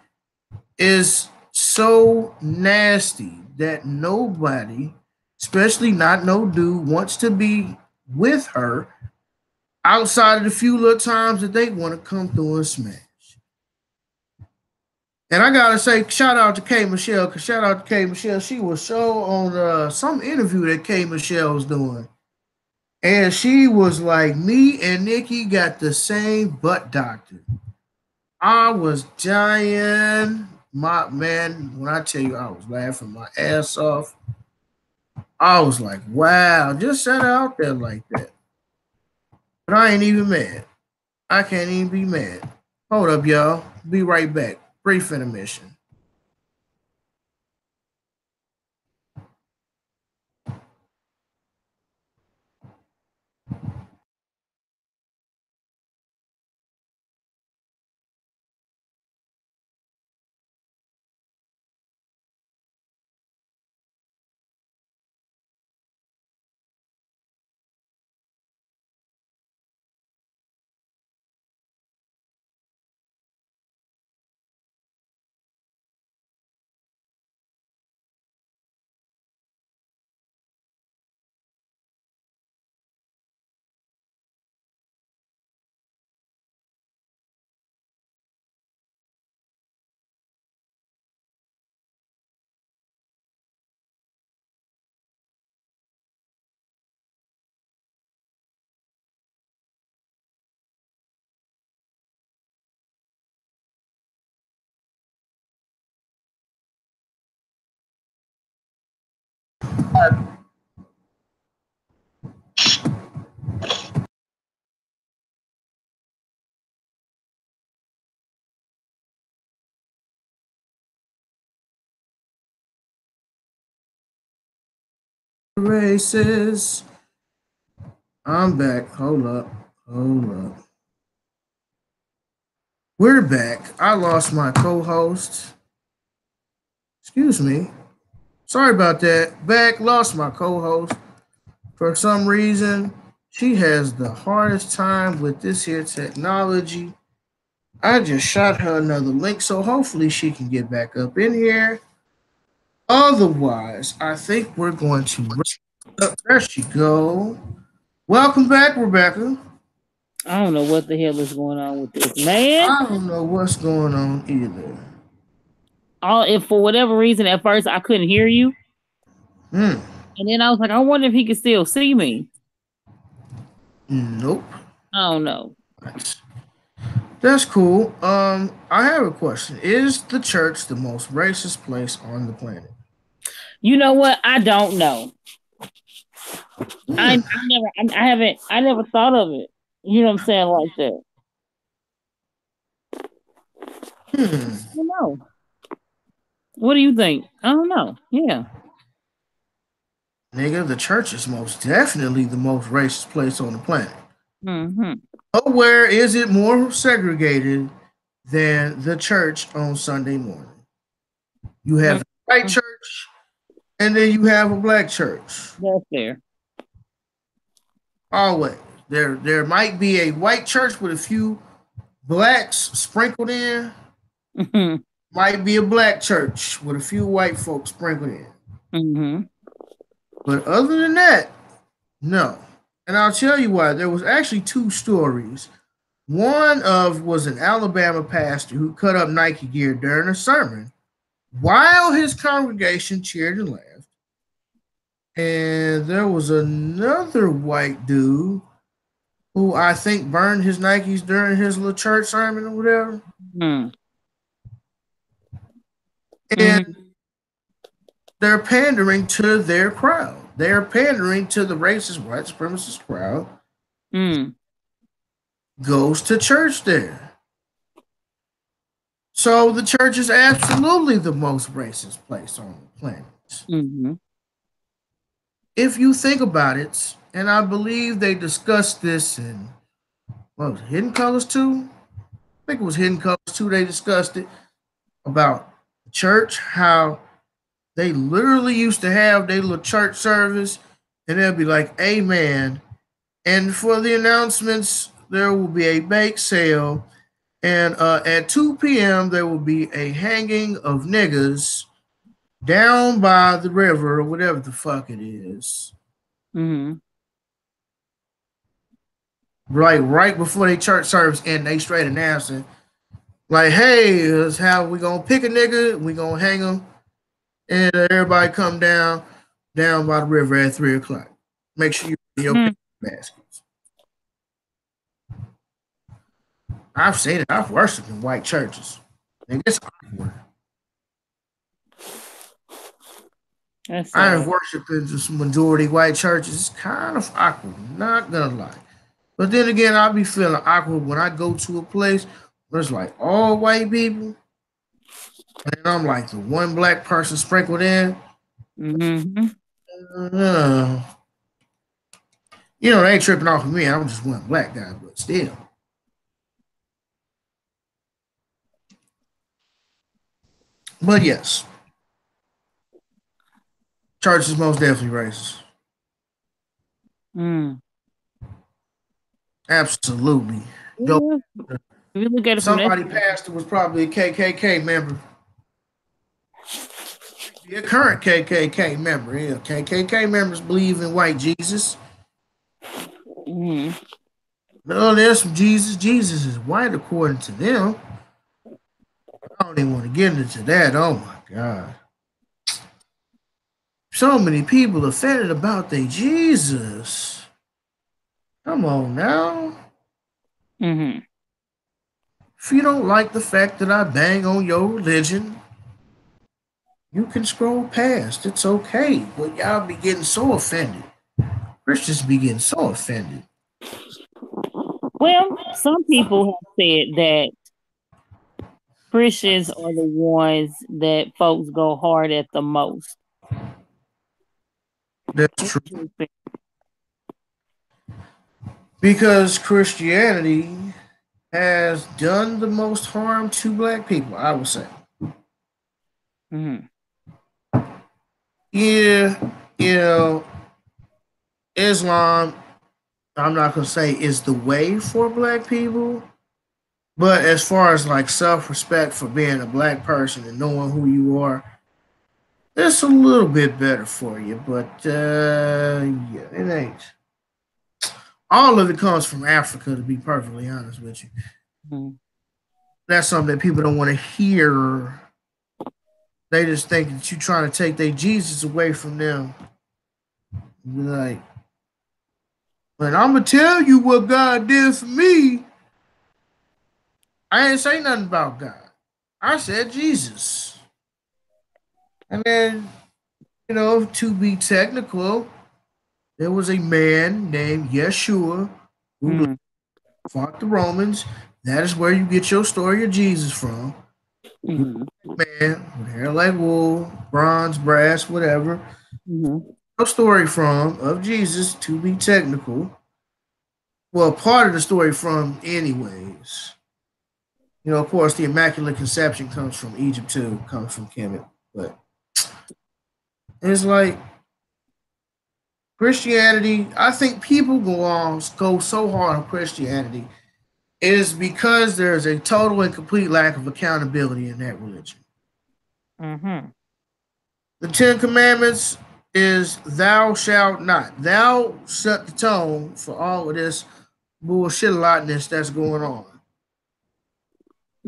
is so nasty that nobody, especially not no dude, wants to be with her outside of the few little times that they want to come through and smash. And I gotta say, shout out to K Michelle, cause shout out to K Michelle. She was so on some interview that K Michelle was doing. And she was like, me and Nikki got the same butt doctor. I was dying. My man, when I tell you I was laughing my ass off, I was like, wow, just set her out there like that. But I ain't even mad. I can't even be mad. Hold up, y'all. Be right back. Brief intermission. Races. I'm back. Hold up. We're back. I lost my co-host. Excuse me. Sorry about that. Back, lost my co-host. For some reason, she has the hardest time with this here technology. I just shot her another link, so hopefully she can get back up in here. Otherwise, I think we're going to wrap up. There she go. Welcome back, Rebecca. I don't know what the hell is going on with this, man. I don't know what's going on either. If for whatever reason at first I couldn't hear you, and then I was like, I wonder if he can still see me. Nope. I don't know. That's cool. I have a question. Is the church the most racist place on the planet? You know what? I don't know. I never thought of it. You know what I'm saying, like that. I don't know. What do you think? I don't know. Yeah. Nigga, the church is most definitely the most racist place on the planet. Mm-hmm. Nowhere is it more segregated than the church on Sunday morning. You have a white church, and then you have a black church. That's fair. Always. There might be a white church with a few blacks sprinkled in. Mm-hmm. Might be a black church with a few white folks sprinkled in. Mm-hmm. But other than that, no. And I'll tell you why. There was actually two stories. One of was an Alabama pastor who cut up Nike gear during a sermon while his congregation cheered and laughed. And there was another white dude who I think burned his Nikes during his little church sermon or whatever. Mm. And they're pandering to their crowd. They're pandering to the racist white supremacist crowd. Goes to church there. So the church is absolutely the most racist place on the planet. Mm-hmm. If you think about it, and I believe they discussed this in, what was it, Hidden Colors 2? I think it was Hidden Colors 2. They discussed it about the church, how they literally used to have their little church service, and they'll be like, amen. And for the announcements, there will be a bake sale. And at 2 p.m., there will be a hanging of niggas down by the river or whatever the fuck it is. Mm-hmm. Right before they church service, and they straight announcing, like, hey, this how we gonna pick a nigga, we gonna hang him, and everybody come down by the river at 3 o'clock. Make sure you in your baskets. I've seen it. I've worshipped in white churches. And it's awkward. I have worshipped in just majority white churches. It's kind of awkward, not gonna lie. But then again, I'll be feeling awkward when I go to a place where it's like all white people, and I'm like the one black person sprinkled in. Mm-hmm. You know, they ain't tripping off of me. I'm just one black guy, but still. But yes, church is most definitely racist. Absolutely. Yeah. If you look at it Somebody pastor was probably a KKK member. Be a current KKK member. Yeah, KKK members believe in white Jesus. Mm-hmm. No, there's some Jesus. Jesus is white according to them. I don't even want to get into that. Oh my God. So many people offended about their Jesus. Come on now. Mm-hmm. If you don't like the fact that I bang on your religion, You can scroll past. It's okay. But y'all be getting so offended. Christians be getting so offended. Well, some people have said that Christians are the ones that folks go hard at the most. That's true. Because Christianity has done the most harm to black people, I would say. Mm-hmm. Yeah, Islam, I'm not going to say is the way for black people, but as far as like self respect for being a black person and knowing who you are, it's a little bit better for you. But yeah, it ain't. All of it comes from Africa, to be perfectly honest with you. Mm-hmm. That's something that people don't want to hear. They just think that you're trying to take their Jesus away from them. Be like, but I'm gonna tell you what God did for me. I ain't say nothing about God. I said Jesus. And then, to be technical, there was a man named Yeshua who Mm-hmm. fought the Romans. That is where you get your story of Jesus from. Mm-hmm. Man with hair like wool, bronze, brass, whatever. Mm-hmm. Your story from of Jesus, to be technical. Well, part of the story from, anyways. Of course, the Immaculate Conception comes from Egypt too, comes from Kemet. But it's like Christianity. I think people go so hard on Christianity is because there's a total and complete lack of accountability in that religion. Mm-hmm. The Ten Commandments is thou shalt not. Thou set the tone for all of this bullshit a lotness that's going on.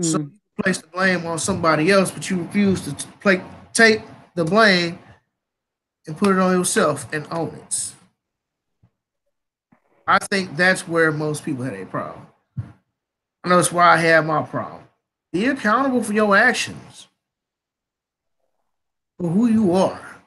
So Mm-hmm. you place the blame on somebody else, but you refuse to take the blame and put it on yourself and own it. I think that's where most people had a problem. I know that's why I had my problem. Be accountable for your actions, for who you are.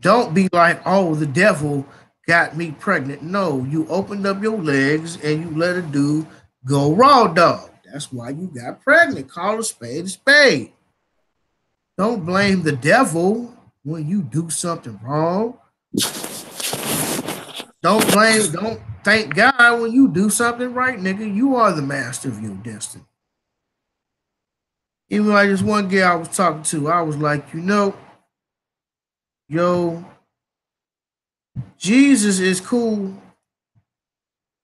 Don't be like, oh, the devil got me pregnant. No, you opened up your legs and you let a dude go raw dog. That's why you got pregnant. Call a spade a spade. Don't blame the devil when you do something wrong. Don't thank God when you do something right, nigga. You are the master of your destiny. Even like this one girl I was talking to, I was like, yo, Jesus is cool.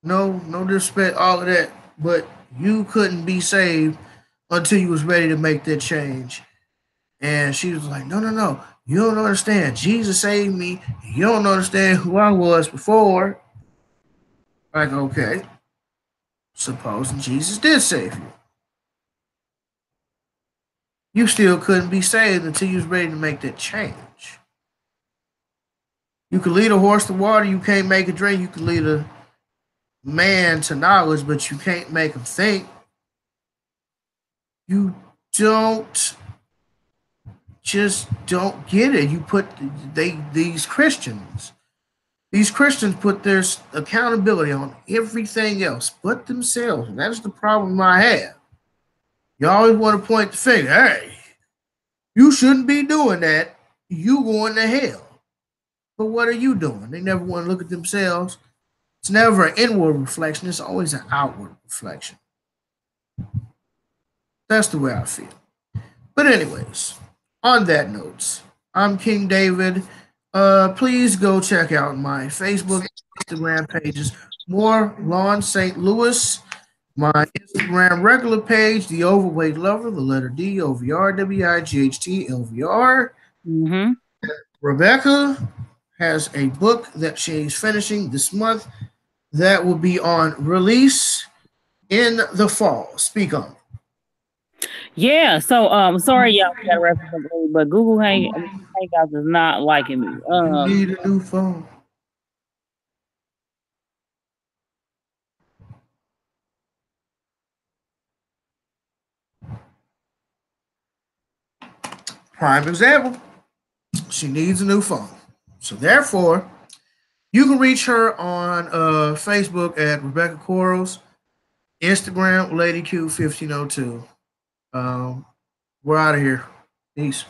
No disrespect, all of that. But you couldn't be saved until you was ready to make that change. And she was like, no. You don't understand. Jesus saved me. You don't understand who I was before. Like, okay, supposing Jesus did save you. You still couldn't be saved until you was ready to make that change. You could lead a horse to water, you can't make it drink. You could lead a man to knowledge, but you can't make him think. You don't don't get it. You put these Christians. These Christians put their accountability on everything else but themselves. And that's the problem I have. You always want to point the finger. Hey, you shouldn't be doing that. You going to hell. But what are you doing? They never want to look at themselves. It's never an inward reflection. It's always an outward reflection. That's the way I feel. But anyways, on that note, I'm King David. Please go check out my Facebook, Instagram pages. More Lawn St. Louis. My Instagram regular page, The Overweight Lover, the letter D, OVR, WIGHT, LVR. Mm-hmm. Rebecca has a book that she's finishing this month that will be on release in the fall. Speak on. Yeah, so sorry y'all we gotta wrap this up early, but Google Hangouts is not liking me. You need a new phone. Prime example, she needs a new phone. So therefore, you can reach her on Facebook at Rebecca Quarles, Instagram LadyQ1502. We're out of here. Peace.